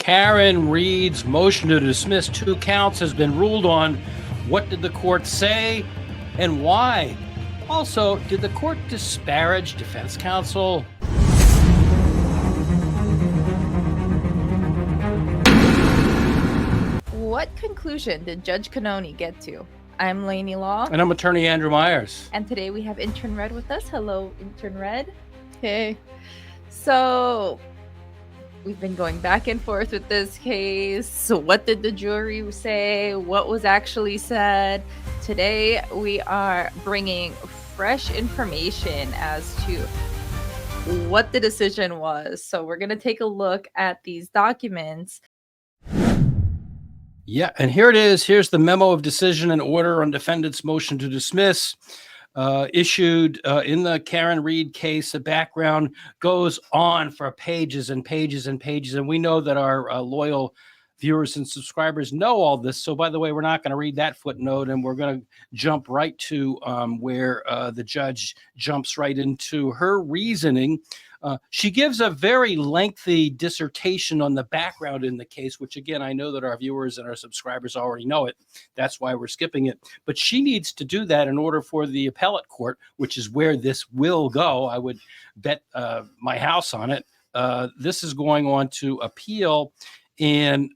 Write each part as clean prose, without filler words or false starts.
Karen Reed's motion to dismiss 2 counts has been ruled on. What did the court say and why? Also, did the court disparage defense counsel? What conclusion did Judge Cannone get to? I'm Lainey Law. And I'm attorney Andrew Myers. And today we have Intern Red with us. Hello, Intern Red. Hey. So we've been going back and forth with this case. So what did the jury say? What was actually said? Today we are bringing fresh information as to what the decision was. So we're going to take a look at these documents. Yeah, and here it is. Here's the memo of decision and order on defendant's motion to dismiss, issued in the Karen Reed case. The background goes on for pages and pages and pages, and we know that our loyal viewers and subscribers know all this. So, by the way, we're not going to read that footnote, and we're going to jump right to where the judge jumps right into her reasoning. She gives a very lengthy dissertation on the background in the case, which, again, I know that our viewers and our subscribers already know it. That's why we're skipping it. But she needs to do that in order for the appellate court, which is where this will go. I would bet my house on it. This is going on to appeal, and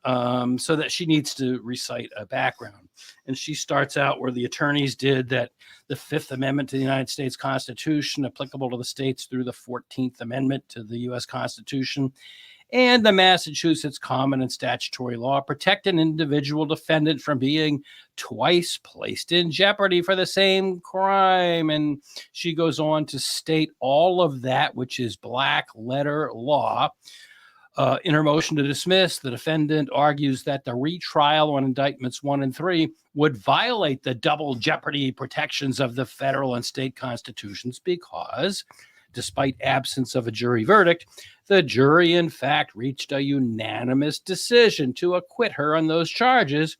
so that she needs to recite a background. And she starts out where the attorneys did, that the Fifth Amendment to the United States Constitution, applicable to the states through the 14th Amendment to the U.S. Constitution, and the Massachusetts common and statutory law protect an individual defendant from being twice placed in jeopardy for the same crime. And she goes on to state all of that, which is black letter law. In her motion to dismiss, the defendant argues that the retrial on indictments 1 and 3 would violate the double jeopardy protections of the federal and state constitutions because, despite absence of a jury verdict, the jury, in fact, reached a unanimous decision to acquit her on those charges,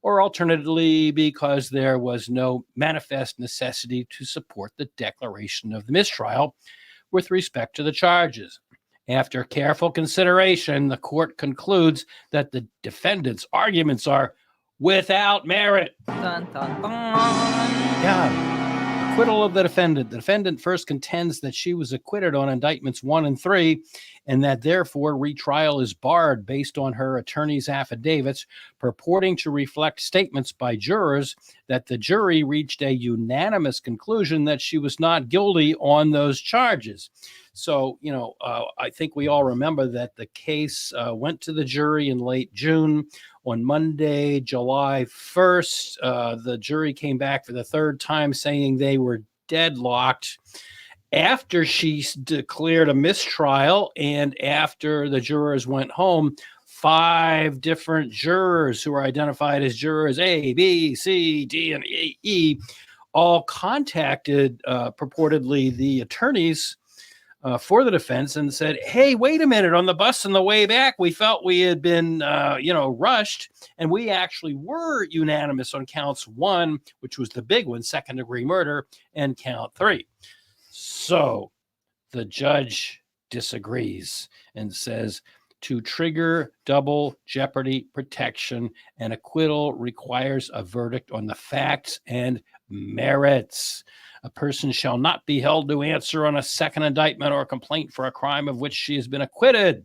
or alternatively, because there was no manifest necessity to support the declaration of the mistrial with respect to the charges. After careful consideration, the court concludes that the defendant's arguments are without merit. Dun, dun, dun. Yeah. Acquittal of the defendant. The defendant first contends that she was acquitted on indictments 1 and 3, and that therefore retrial is barred based on her attorney's affidavits purporting to reflect statements by jurors that the jury reached a unanimous conclusion that she was not guilty on those charges. So, I think we all remember that the case went to the jury in late June. On Monday, July 1st, the jury came back for the third time saying they were deadlocked after she declared a mistrial, and after the jurors went home. 5 different jurors who were identified as jurors A, B, C, D, and E all contacted purportedly the attorneys for the defense and said, hey, wait a minute, on the bus on the way back, we felt we had been, rushed, and we actually were unanimous on counts 1, which was the big one, second-degree murder, and count 3. So the judge disagrees and says, to trigger double jeopardy protection, an acquittal requires a verdict on the facts and merits. A person shall not be held to answer on a second indictment or complaint for a crime of which she has been acquitted.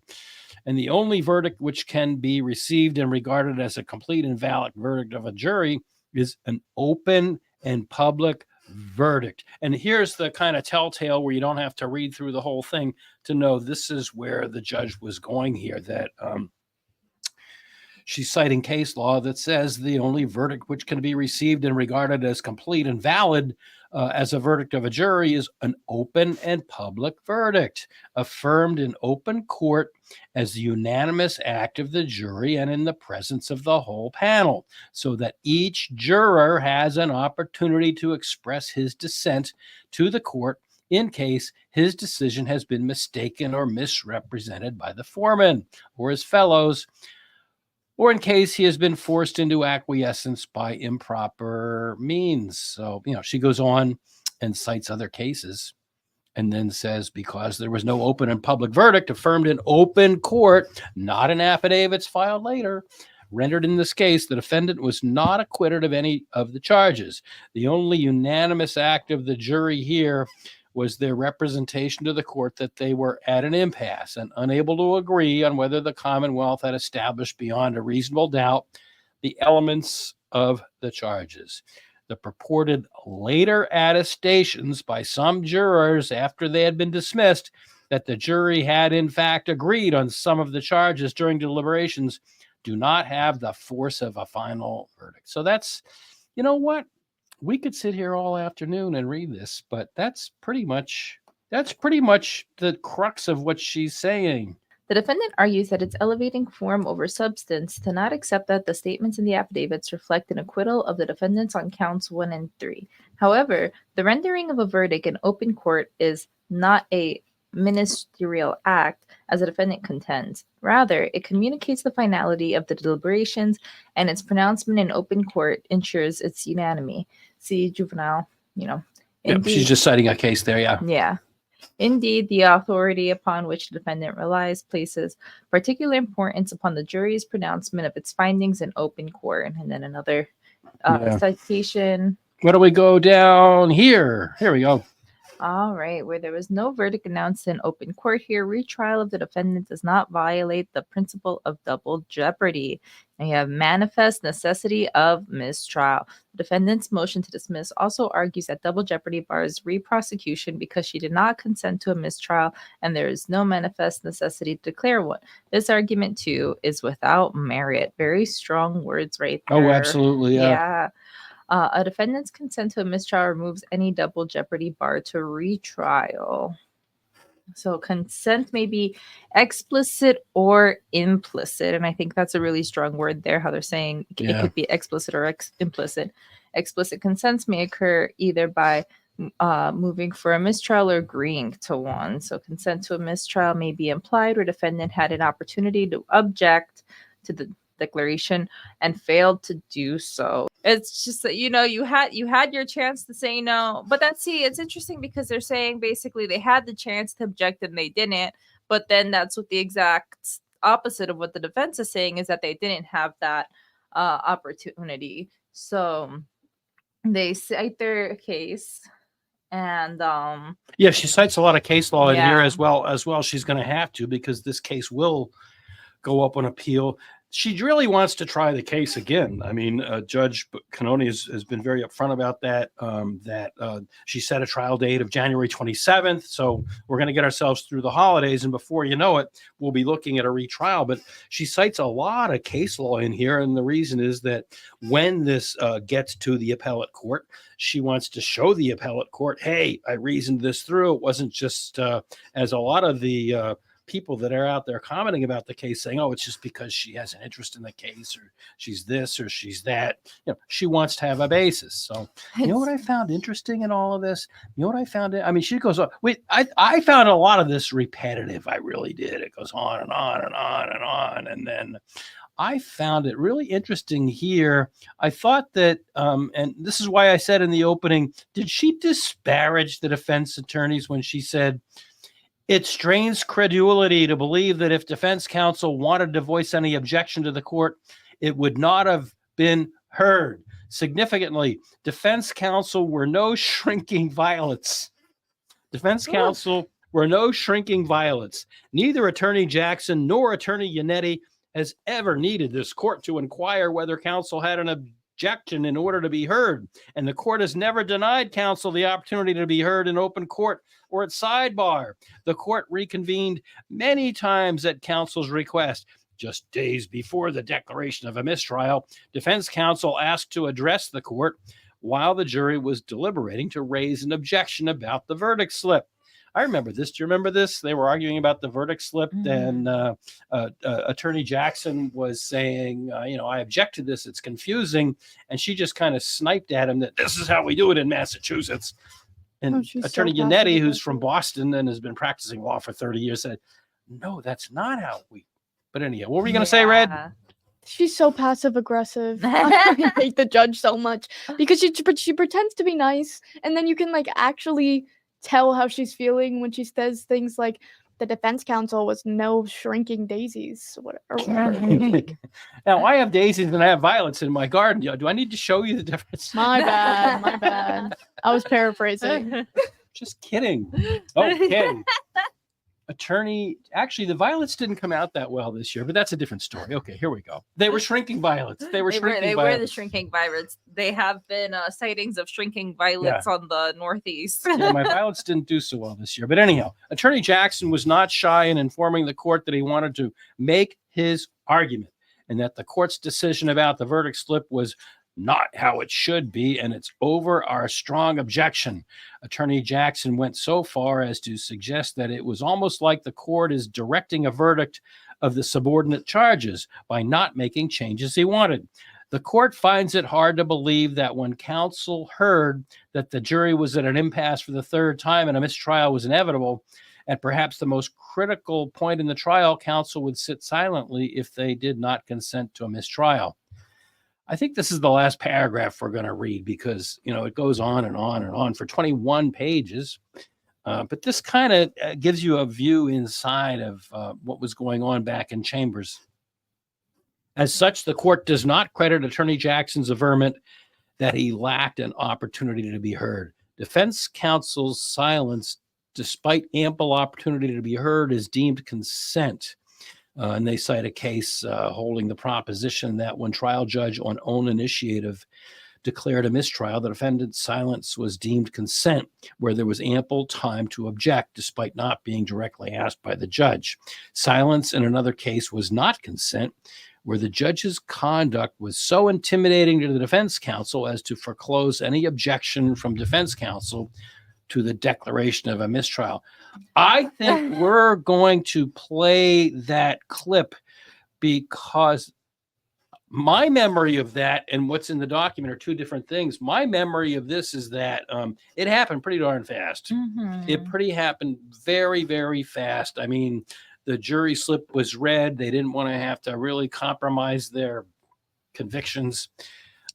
And the only verdict which can be received and regarded as a complete and valid verdict of a jury is an open and public verdict. And here's the kind of telltale where you don't have to read through the whole thing to know this is where the judge was going here, that she's citing case law that says the only verdict which can be received and regarded as complete and valid as a verdict of a jury is an open and public verdict, affirmed in open court as the unanimous act of the jury and in the presence of the whole panel, so that each juror has an opportunity to express his dissent to the court in case his decision has been mistaken or misrepresented by the foreman or his fellows, or in case he has been forced into acquiescence by improper means. So, she goes on and cites other cases and then says, because there was no open and public verdict affirmed in open court, not in affidavits filed later, rendered in this case, the defendant was not acquitted of any of the charges. The only unanimous act of the jury here was their representation to the court that they were at an impasse and unable to agree on whether the Commonwealth had established beyond a reasonable doubt the elements of the charges. The purported later attestations by some jurors after they had been dismissed that the jury had in fact agreed on some of the charges during deliberations do not have the force of a final verdict. So that's, you know what? We could sit here all afternoon and read this, but that's pretty much the crux of what she's saying. The defendant argues that it's elevating form over substance to not accept that the statements in the affidavits reflect an acquittal of the defendants on counts 1 and 3. However, the rendering of a verdict in open court is not a ministerial act, as the defendant contends. Rather, it communicates the finality of the deliberations, and its pronouncement in open court ensures its unanimity. See juvenile, She's just citing a case there, yeah. Yeah. Indeed, the authority upon which the defendant relies places particular importance upon the jury's pronouncement of its findings in open court. And then another citation. Where do we go down here? Here we go. All right. Where there was no verdict announced in open court here, retrial of the defendant does not violate the principle of double jeopardy. And you have manifest necessity of mistrial. The defendant's motion to dismiss also argues that double jeopardy bars reprosecution because she did not consent to a mistrial and there is no manifest necessity to declare one. This argument, too, is without merit. Very strong words right there. Oh, absolutely. Yeah. A defendant's consent to a mistrial removes any double jeopardy bar to retrial. So consent may be explicit or implicit. And I think that's a really strong word there, how they're saying it could be explicit or implicit. Explicit consents may occur either by moving for a mistrial or agreeing to one. So consent to a mistrial may be implied where defendant had an opportunity to object to the declaration and failed to do so. It's just that you had your chance to say no, but it's interesting because they're saying basically they had the chance to object and they didn't, but then that's what the exact opposite of what the defense is saying is that they didn't have that opportunity. So they cite their case and she cites a lot of case law in here as well. She's going to have to, because this case will go up on appeal. She really wants to try the case again. I mean, Judge Canoni has been very upfront about that, she set a trial date of January 27th. So we're going to get ourselves through the holidays. And before you know it, we'll be looking at a retrial. But she cites a lot of case law in here. And the reason is that when this gets to the appellate court, she wants to show the appellate court, hey, I reasoned this through. It wasn't just as a lot of the people that are out there commenting about the case saying, oh, it's just because she has an interest in the case or she's this or she's that. She wants to have a basis. So you know what I found interesting in all of this? You know what I found? I mean, she goes, I found a lot of this repetitive. I really did. It goes on and on and on and on. And then I found it really interesting here. I thought that, and this is why I said in the opening, did she disparage the defense attorneys when she said, it strains credulity to believe that if defense counsel wanted to voice any objection to the court, it would not have been heard. Significantly, defense counsel were no shrinking violets. Defense counsel were no shrinking violets. Neither Attorney Jackson nor Attorney Yannetti has ever needed this court to inquire whether counsel had an objection in order to be heard. And the court has never denied counsel the opportunity to be heard in open court or at sidebar. The court reconvened many times at counsel's request. Just days before the declaration of a mistrial, defense counsel asked to address the court while the jury was deliberating to raise an objection about the verdict slip. I remember this. Do you remember this? They were arguing about the verdict slip, and Attorney Jackson was saying, I object to this. It's confusing. And she just kind of sniped at him that this is how we do it in Massachusetts. And Attorney Yannetti, who's from Boston and has been practicing law for 30 years, said, no, that's not how we. But anyhow, what were you going to say, Red? She's so passive aggressive. I hate the judge so much because she pretends to be nice, and then you can actually tell how she's feeling when she says things like the defense counsel was no shrinking daisies or whatever. Now, I have daisies and I have violets in my garden. Do I need to show you the difference? My bad. I was paraphrasing. Just kidding. Okay. Actually, the violets didn't come out that well this year, but that's a different story. Okay, here we go. They were shrinking violets. They were They shrinking were the violets. shrinking violets. They have been sightings of shrinking violets on the Northeast. Yeah, my violets didn't do so well this year. But anyhow, Attorney Jackson was not shy in informing the court that he wanted to make his argument and that the court's decision about the verdict slip was not how it should be, and it's over our strong objection. Attorney Jackson went so far as to suggest that it was almost like the court is directing a verdict of the subordinate charges by not making changes he wanted. The court finds it hard to believe that when counsel heard that the jury was at an impasse for the third time and a mistrial was inevitable, at perhaps the most critical point in the trial, counsel would sit silently if they did not consent to a mistrial. I think this is the last paragraph we're going to read because, it goes on and on and on for 21 pages. But this kind of gives you a view inside of what was going on back in chambers. As such, the court does not credit Attorney Jackson's averment that he lacked an opportunity to be heard. Defense counsel's silence, despite ample opportunity to be heard, is deemed consent. And they cite a case holding the proposition that when trial judge on own initiative declared a mistrial, the defendant's silence was deemed consent, where there was ample time to object despite not being directly asked by the judge. Silence in another case was not consent, where the judge's conduct was so intimidating to the defense counsel as to foreclose any objection from defense counsel to the declaration of a mistrial. I think we're going to play that clip because my memory of that and what's in the document are two different things. My memory of this is that it happened pretty darn fast. It happened very, very fast. I mean, the jury slip was read. They didn't want to have to really compromise their convictions.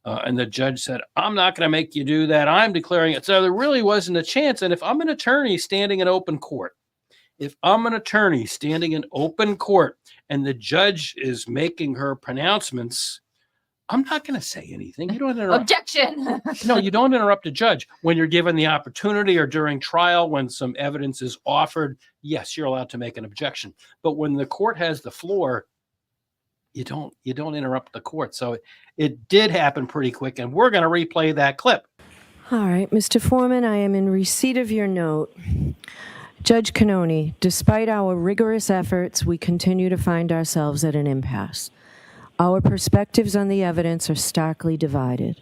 And the judge said, I'm not going to make you do that. I'm declaring it. So there really wasn't a chance. And if I'm an attorney standing in open court, and the judge is making her pronouncements, I'm not going to say anything. You don't interrupt. Objection. No, you don't interrupt a judge when you're given the opportunity or during trial when some evidence is offered. Yes, you're allowed to make an objection. But when the court has the floor, you don't interrupt the court. So it did happen pretty quick, and we're going to replay that clip. All right, Mr. Foreman, I am in receipt of your note. Judge Cannoni, despite our rigorous efforts, we continue to find ourselves at an impasse. Our perspectives on the evidence are starkly divided.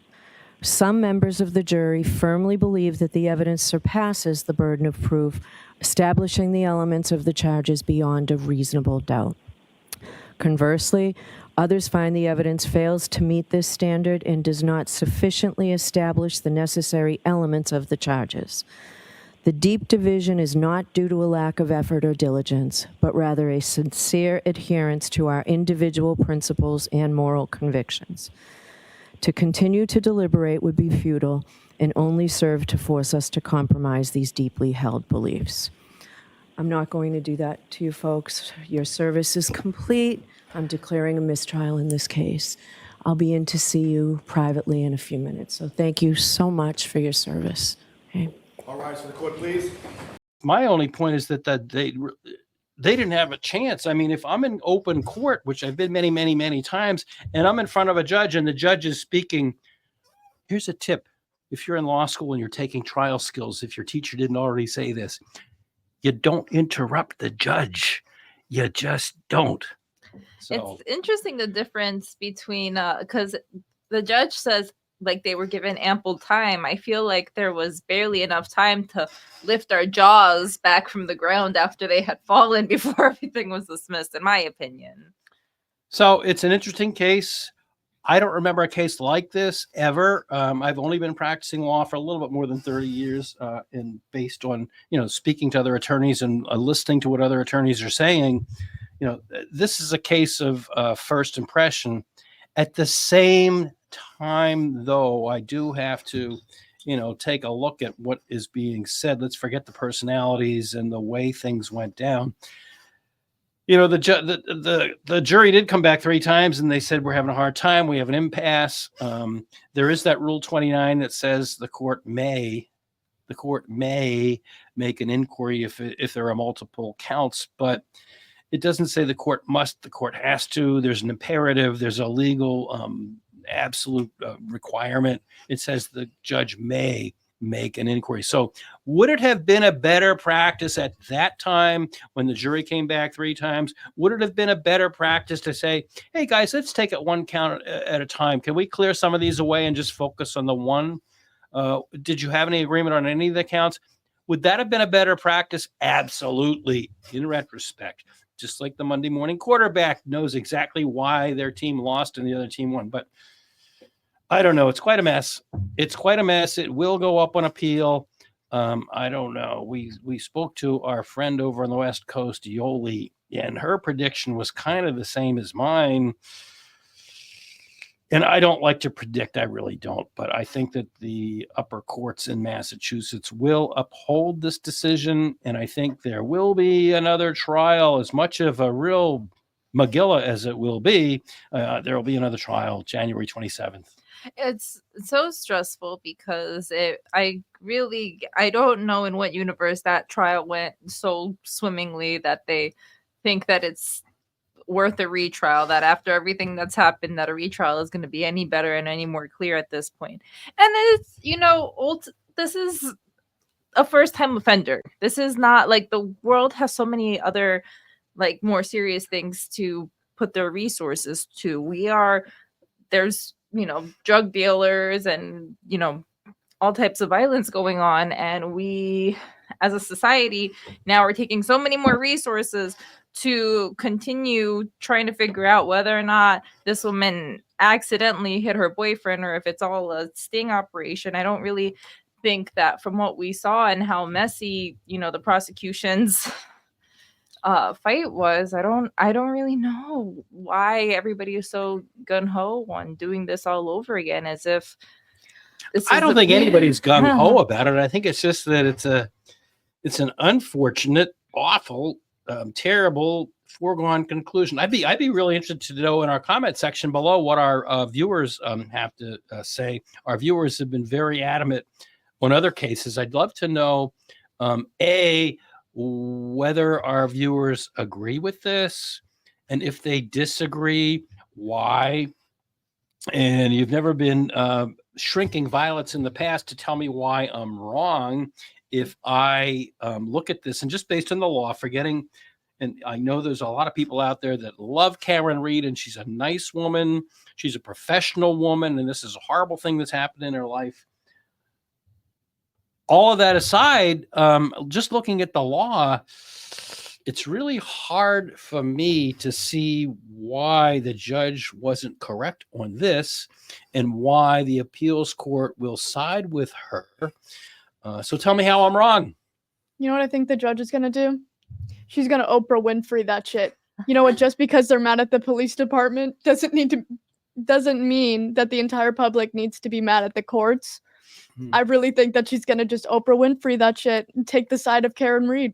Some members of the jury firmly believe that the evidence surpasses the burden of proof, establishing the elements of the charges beyond a reasonable doubt. Conversely, others find the evidence fails to meet this standard and does not sufficiently establish the necessary elements of the charges. The deep division is not due to a lack of effort or diligence, but rather a sincere adherence to our individual principles and moral convictions. To continue to deliberate would be futile and only serve to force us to compromise these deeply held beliefs. I'm not going to do that to you folks. Your service is complete. I'm declaring a mistrial in this case. I'll be in to see you privately in a few minutes. So thank you so much for your service. Okay. All rise for the court, please. My only point is that they didn't have a chance. I mean, if I'm in open court, which I've been many, many, many times, and I'm in front of a judge and the judge is speaking, here's a tip. If you're in law school and you're taking trial skills, if your teacher didn't already say this, you don't interrupt the judge. You just don't. So It's interesting the difference between because the judge says like they were given ample time. I feel like there was barely enough time to lift our jaws back from the ground after they had fallen before everything was dismissed, in my opinion. So it's an interesting case. I don't remember a case like this ever. I've only been practicing law for a little bit more than 30 years, and based on, speaking to other attorneys and listening to what other attorneys are saying, this is a case of first impression. At the same time, though, I do have to, take a look at what is being said. Let's forget the personalities and the way things went down. The jury did come back 3 times and they said, we're having a hard time. We have an impasse. There is that Rule 29 that says the court may make an inquiry if there are multiple counts, but it doesn't say the court must, the court has to. There's an imperative. There's a legal absolute requirement. It says the judge may make an inquiry. So would it have been a better practice at that time when the jury came back 3 times? Would it have been a better practice to say, hey guys, let's take it 1 count at a time. Can we clear some of these away and just focus on the one? Did you have any agreement on any of the counts? Would that have been a better practice? Absolutely. In retrospect, just like the Monday morning quarterback knows exactly why their team lost and the other team won. But I don't know. It's quite a mess. It will go up on appeal. I don't know. We spoke to our friend over on the West Coast, Yoli, and her prediction was kind of the same as mine. And I don't like to predict. I really don't. But I think that the upper courts in Massachusetts will uphold this decision. And I think there will be another trial, as much of a real Megillah as it will be. There will be another trial January 27th. It's so stressful because I don't know in what universe that trial went so swimmingly that they think that it's worth a retrial, that after everything that's happened that a retrial is going to be any better and any more clear at this point. And it's, this is a first-time offender. This is not like the world has so many other like more serious things to put their resources to. There's drug dealers and all types of violence going on, and we as a society now are taking so many more resources to continue trying to figure out whether or not this woman accidentally hit her boyfriend or if it's all a sting operation. I don't really think that from what we saw and how messy the prosecution's fight was, I don't really know why everybody is so gung-ho on doing this all over again, as if I don't think anybody's gung-ho about it. I think it's just that it's an unfortunate, awful, terrible foregone conclusion. I'd be really interested to know in our comment section below what our viewers have to say. Our viewers have been very adamant on other cases. I'd love to know whether our viewers agree with this, and if they disagree, why. And you've never been shrinking violets in the past to tell me why I'm wrong. If I look at this and just based on the law, forgetting, and I know there's a lot of people out there that love Karen Read, and she's a nice woman, she's a professional woman, and this is a horrible thing that's happened in her life. All of that aside, just looking at the law, it's really hard for me to see why the judge wasn't correct on this and why the appeals court will side with her. So tell me how I'm wrong. You know what I think the judge is going to do? She's going to Oprah Winfrey that shit. You know what? Just because they're mad at the police department doesn't mean that the entire public needs to be mad at the courts. I really think that she's going to just Oprah Winfrey that shit and take the side of Karen Read.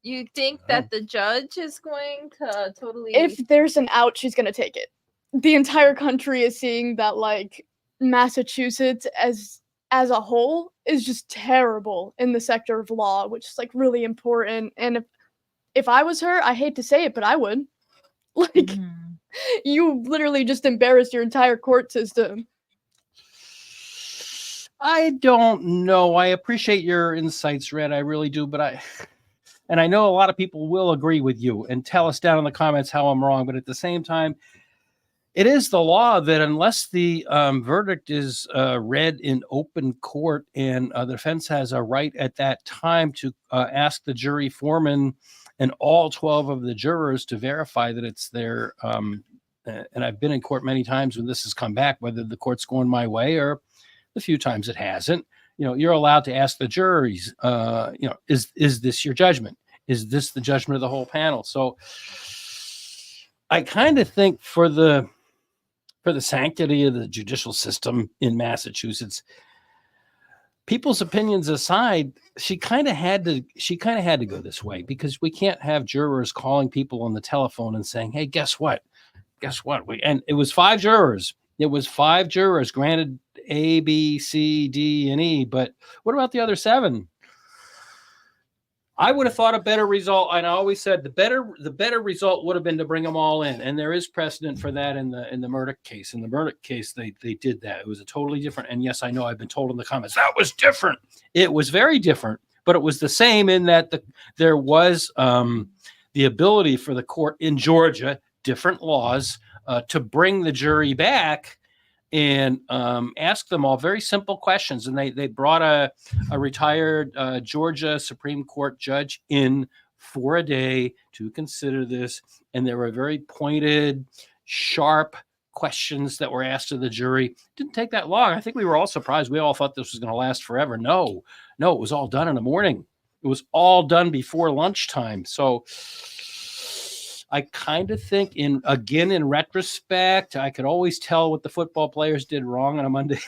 You think that the judge is going to totally... If there's an out, she's going to take it. The entire country is seeing that, like, Massachusetts as a whole is just terrible in the sector of law, which is, like, really important. And if I was her, I hate to say it, but I would. Like, you literally just embarrassed your entire court system. I don't know. I appreciate your insights, Red. I really do. But I know a lot of people will agree with you and tell us down in the comments how I'm wrong. But at the same time, it is the law that unless the verdict is read in open court and the defense has a right at that time to ask the jury foreman and all 12 of the jurors to verify that it's their, and I've been in court many times when this has come back, whether the court's going my way or the few times it hasn't, you're allowed to ask the juries, is this your judgment? Is this the judgment of the whole panel? So I kind of think for the sanctity of the judicial system in Massachusetts, people's opinions aside, she kind of had to go this way, because we can't have jurors calling people on the telephone and saying, "Hey, guess what? Guess what?" And it was 5 jurors. It was 5 jurors, granted A, B, C, D, and E, but what about the other 7? I would have thought a better result, and I always said the better result would have been to bring them all in, and there is precedent for that in the Murdoch case. In the Murdoch case, they did that. It was a totally different. And yes, I know I've been told in the comments that was different. It was very different, but it was the same in that there was the ability for the court in Georgia, different laws, to bring the jury back and ask them all very simple questions. And they brought a retired Georgia Supreme Court judge in for a day to consider this. And there were very pointed, sharp questions that were asked of the jury. It didn't take that long. I think we were all surprised. We all thought this was going to last forever. No, it was all done in the morning. It was all done before lunchtime. So I kind of think in retrospect, I could always tell what the football players did wrong on a Monday.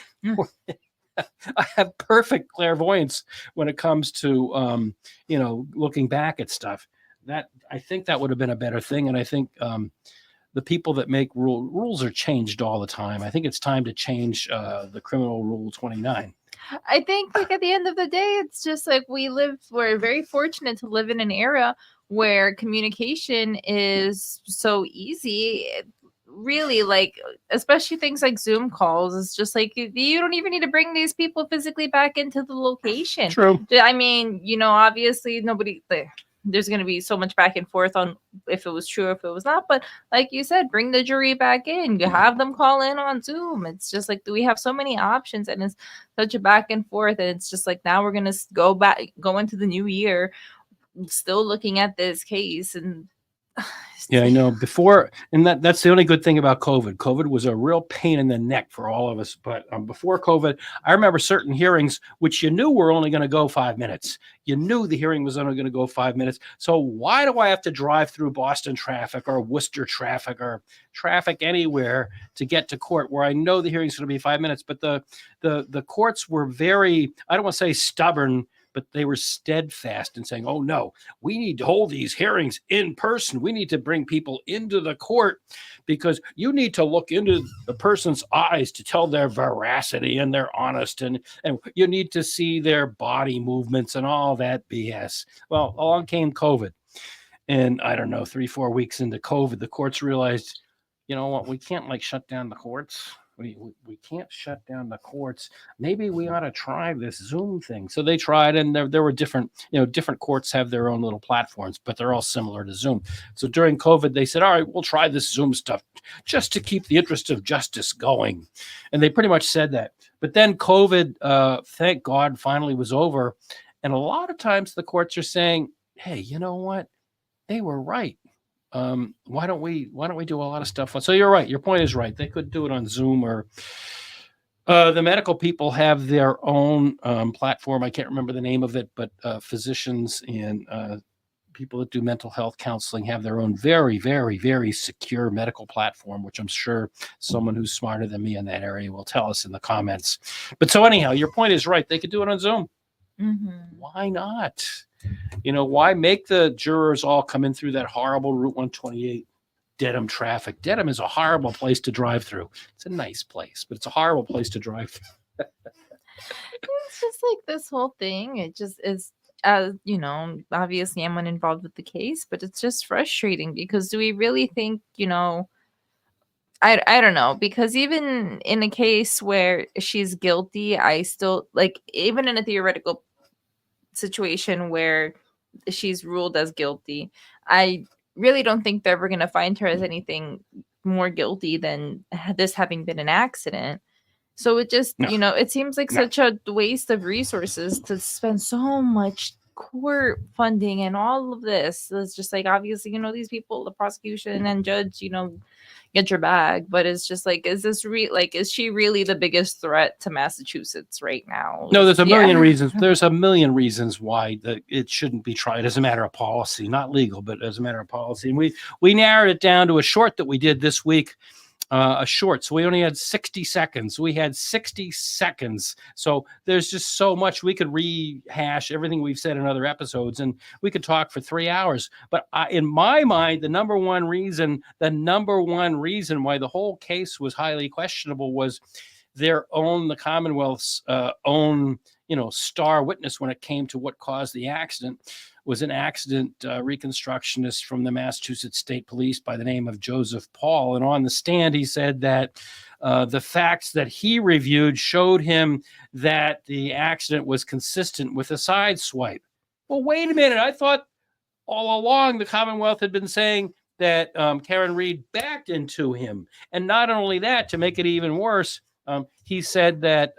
I have perfect clairvoyance when it comes to, looking back at stuff. That I think that would have been a better thing. And I think the people that make rules are changed all the time. I think it's time to change the criminal rule 29. I think like at the end of the day, it's just like we're very fortunate to live in an era where communication is so easy. Really, like, especially things like Zoom calls. It's just like you don't even need to bring these people physically back into the location. True. I mean, obviously there's going to be so much back and forth on if it was true or if it was not. But like you said, bring the jury back in. You have them call in on Zoom. It's just like we have so many options, and it's such a back and forth. And it's just like now we're going to go into the new year still looking at this case. And yeah, I know before, and that's the only good thing about COVID. COVID was a real pain in the neck for all of us. But before COVID, I remember certain hearings, which you knew were only going to go 5 minutes. You knew the hearing was only going to go 5 minutes. So why do I have to drive through Boston traffic or Worcester traffic or traffic anywhere to get to court where I know the hearing's going to be 5 minutes? But the courts were very, I don't want to say stubborn, but they were steadfast in saying, "Oh no, we need to hold these hearings in person. We need to bring people into the court because you need to look into the person's eyes to tell their veracity and their honest, and you need to see their body movements and all that BS." Well, along came COVID. And I don't know, 3-4 weeks into COVID, the courts realized, you know what, we can't shut down the courts. We can't shut down the courts. Maybe we ought to try this Zoom thing. So they tried, and there were different courts have their own little platforms, but they're all similar to Zoom. So during COVID, they said, all right, we'll try this Zoom stuff just to keep the interest of justice going. And they pretty much said that. But then COVID, thank God, finally was over. And a lot of times the courts are saying, hey, you know what? They were right. Why don't we do a lot of stuff? So you're right. Your point is right. They could do it on Zoom, or the medical people have their own platform. I can't remember the name of it, but physicians and people that do mental health counseling have their own very, very, very secure medical platform, which I'm sure someone who's smarter than me in that area will tell us in the comments. But so anyhow, your point is right. They could do it on Zoom. Mm-hmm. Why not? Why make the jurors all come in through that horrible Route 128 Dedham traffic? Dedham is a horrible place to drive through. It's a nice place, but it's a horrible place to drive through. It's just like this whole thing. It just is, obviously I'm uninvolved with the case, but it's just frustrating because do we really think, I don't know, because even in a case where she's guilty, I still even in a theoretical situation where she's ruled as guilty, I really don't think they're ever going to find her as anything more guilty than this having been an accident. So it just, it seems like such a waste of resources to spend so much court funding and all of this. It's just like, obviously, these people, the prosecution and judge, get your bag, but it's just like, is she really the biggest threat to Massachusetts right now? No, there's a million reasons. There's a million reasons why it shouldn't be tried as a matter of policy, not legal, but as a matter of policy. And we narrowed it down to a short that we did this week. a short. So we only had 60 seconds. We had 60 seconds. So there's just so much we could rehash everything we've said in other episodes, and we could talk for 3 hours. But in my mind, the number one reason why the whole case was highly questionable was the Commonwealth's own, star witness when it came to what caused the accident was an accident reconstructionist from the Massachusetts State Police by the name of Joseph Paul. And on the stand, he said that the facts that he reviewed showed him that the accident was consistent with a side swipe. Well, wait a minute. I thought all along the Commonwealth had been saying that Karen Read backed into him. And not only that, to make it even worse, he said that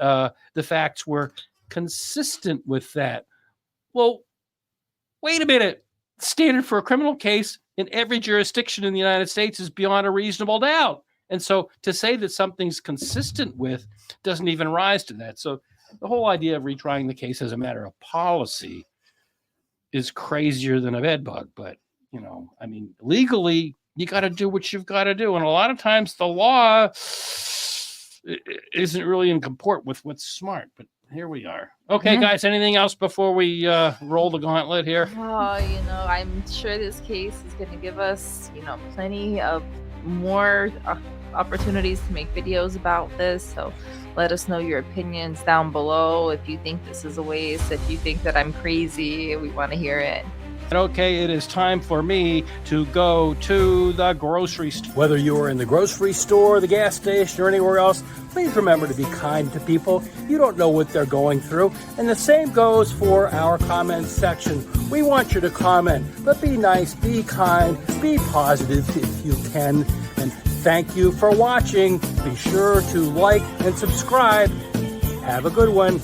the facts were consistent with that. Well, wait a minute. Standard for a criminal case in every jurisdiction in the United States is beyond a reasonable doubt. And so to say that something's consistent with doesn't even rise to that. So the whole idea of retrying the case as a matter of policy is crazier than a bedbug. But, legally, you got to do what you've got to do. And a lot of times the law isn't really in comport with what's smart. But here we are. Okay, guys, anything else before we roll the gauntlet here? I'm sure this case is going to give us, plenty of more opportunities to make videos about this. So let us know your opinions down below. If you think this is a waste, if you think that I'm crazy, we want to hear it. Okay, it is time for me to go to the grocery store. Whether you are in the grocery store, the gas station, or anywhere else, please remember to be kind to people. You don't know what they're going through. And the same goes for our comments section. We want you to comment, but be nice, be kind, be positive if you can. And thank you for watching. Be sure to like and subscribe. Have a good one.